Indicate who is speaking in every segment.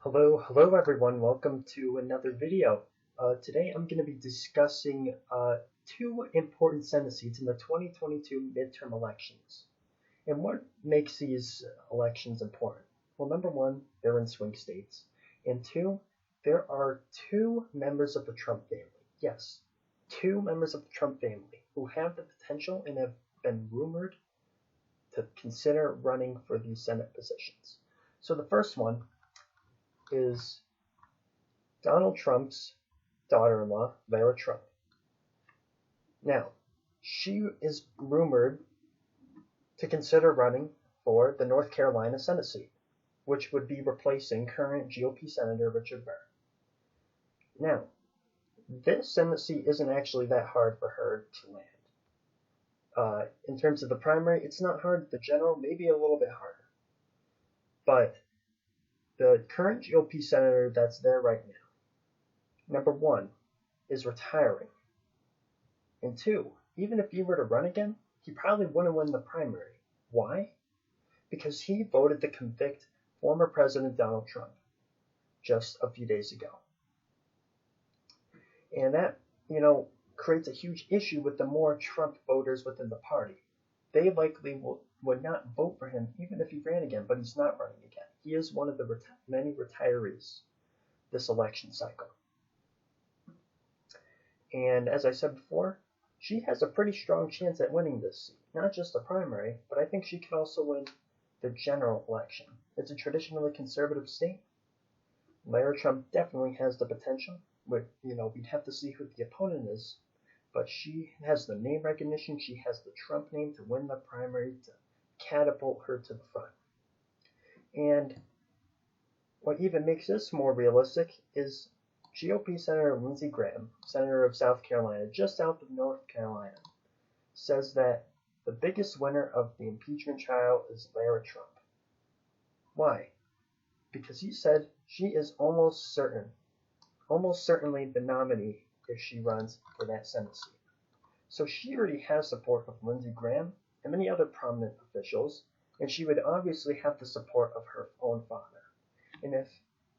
Speaker 1: Hello everyone. Welcome to another video. Today I'm going to be discussing two important Senate seats in the 2022 midterm elections. And what makes these elections important? Well, number one, they're in swing states. And two, there are two members of the Trump family. Yes, two members of the Trump family who have the potential and have been rumored to consider running for these Senate positions. So the first one is Donald Trump's daughter-in-law, Lara Trump. Now, she is rumored to consider running for the North Carolina Senate seat, which would be replacing current GOP Senator Richard Burr. Now, this Senate seat isn't actually that hard for her to land. In terms of the primary, it's not hard. The general, maybe a little bit harder. But the current GOP senator that's there right now, number one, is retiring. And two, even if he were to run again, he probably wouldn't win the primary. Why? Because he voted to convict former President Donald Trump just a few days ago. And that, creates a huge issue with the more Trump voters within the party. They likely would not vote for him even if he ran again, but he's not running again. He is one of the many retirees this election cycle. And as I said before, she has a pretty strong chance at winning this seat. Not just the primary, but I think she could also win the general election. It's a traditionally conservative state. Lara Trump definitely has the potential. We'd have to see who the opponent is, but she has the name recognition. She has the Trump name to win the primary, to catapult her to the front. And what even makes this more realistic is GOP Senator Lindsey Graham, Senator of South Carolina, just south of North Carolina, says that the biggest winner of the impeachment trial is Lara Trump. Why? Because he said she is almost certainly the nominee if she runs for that Senate seat. So she already has support of Lindsey Graham and many other prominent officials, and she would obviously have the support of her own father. And if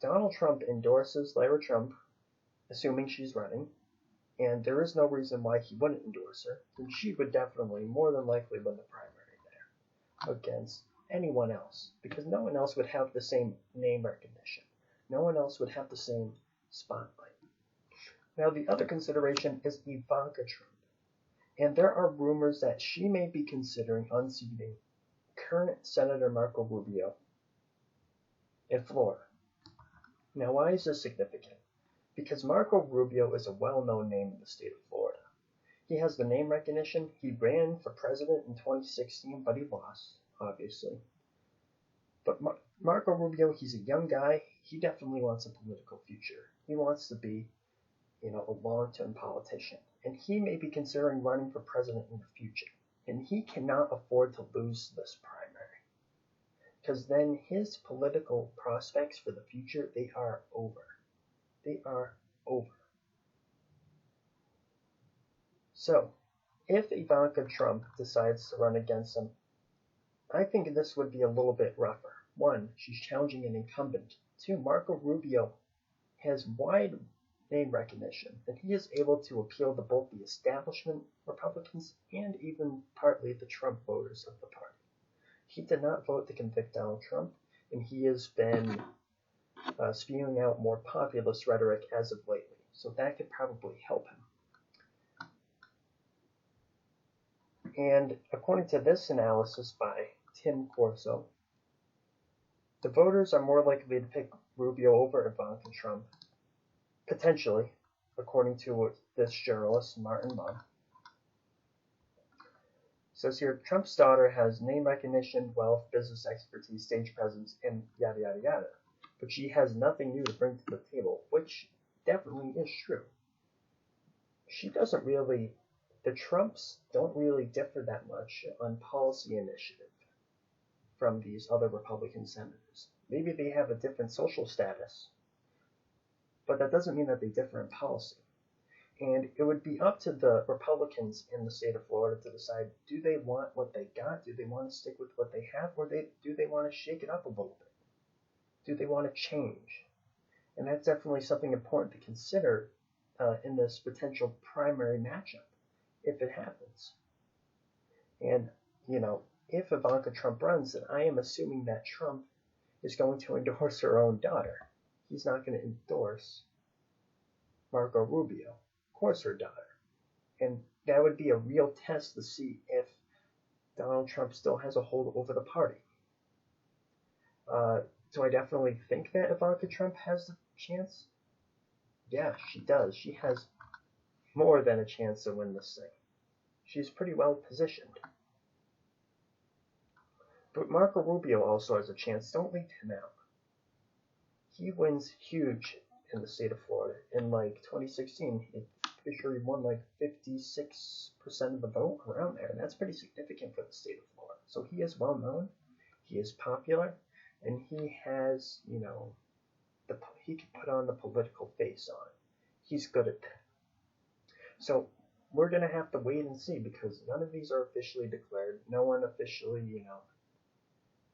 Speaker 1: Donald Trump endorses Lara Trump, assuming she's running, and there is no reason why he wouldn't endorse her, then she would definitely, more than likely, win the primary there against anyone else, because no one else would have the same name recognition. No one else would have the same spotlight. Now, the other consideration is Ivanka Trump, and there are rumors that she may be considering unseating current Senator Marco Rubio in Florida. Now, why is this significant? Because Marco Rubio is a well-known name in the state of Florida. He has the name recognition. He ran for president in 2016, but he lost, obviously. But Marco Rubio, he's a young guy. He definitely wants a political future. He wants to be, a long-term politician. And he may be considering running for president in the future. And he cannot afford to lose this primary, because then his political prospects for the future, they are over. They are over. So, if Ivanka Trump decides to run against him, I think this would be a little bit rougher. One, she's challenging an incumbent. Two, Marco Rubio has wide name recognition, and he is able to appeal to both the establishment Republicans and even partly the Trump voters of the party. He did not vote to convict Donald Trump, and he has been spewing out more populist rhetoric as of lately, so that could probably help him. And according to this analysis by Tim Corso, the voters are more likely to pick Rubio over Ivanka Trump, potentially, according to this journalist, Martin Munn. Says here, Trump's daughter has name recognition, wealth, business expertise, stage presence, and yada yada yada. But she has nothing new to bring to the table, which definitely is true. The Trumps don't really differ that much on policy initiative from these other Republican senators. Maybe they have a different social status, but that doesn't mean that they differ in policy. And it would be up to the Republicans in the state of Florida to decide, do they want what they got? Do they want to stick with what they have? Or do they want to shake it up a little bit? Do they want to change? And that's definitely something important to consider in this potential primary matchup, if it happens. And, if Ivanka Trump runs, then I am assuming that Trump is going to endorse her own daughter. He's not going to endorse Marco Rubio, of course her daughter. And that would be a real test to see if Donald Trump still has a hold over the party. Do I definitely think that Ivanka Trump has a chance? Yeah, she does. She has more than a chance to win this thing. She's pretty well positioned. But Marco Rubio also has a chance. Don't leave him out. He wins huge in the state of Florida. In 2016, pretty sure he won 56% of the vote around there, and that's pretty significant for the state of Florida. So he is well known, he is popular, and he has, he can put on the political face on. He's good at that. So we're going to have to wait and see, because none of these are officially declared. No one officially,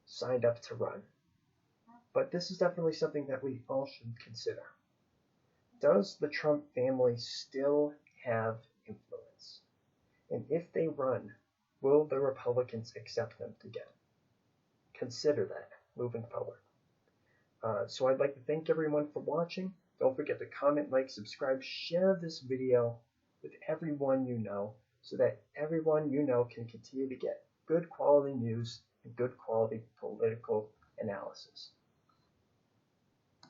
Speaker 1: signed up to run. But this is definitely something that we all should consider. Does the Trump family still have influence? And if they run, will the Republicans accept them again? Consider that moving forward. So I'd like to thank everyone for watching. Don't forget to comment, like, subscribe, share this video with everyone you know, so that everyone you know can continue to get good quality news and good quality political analysis.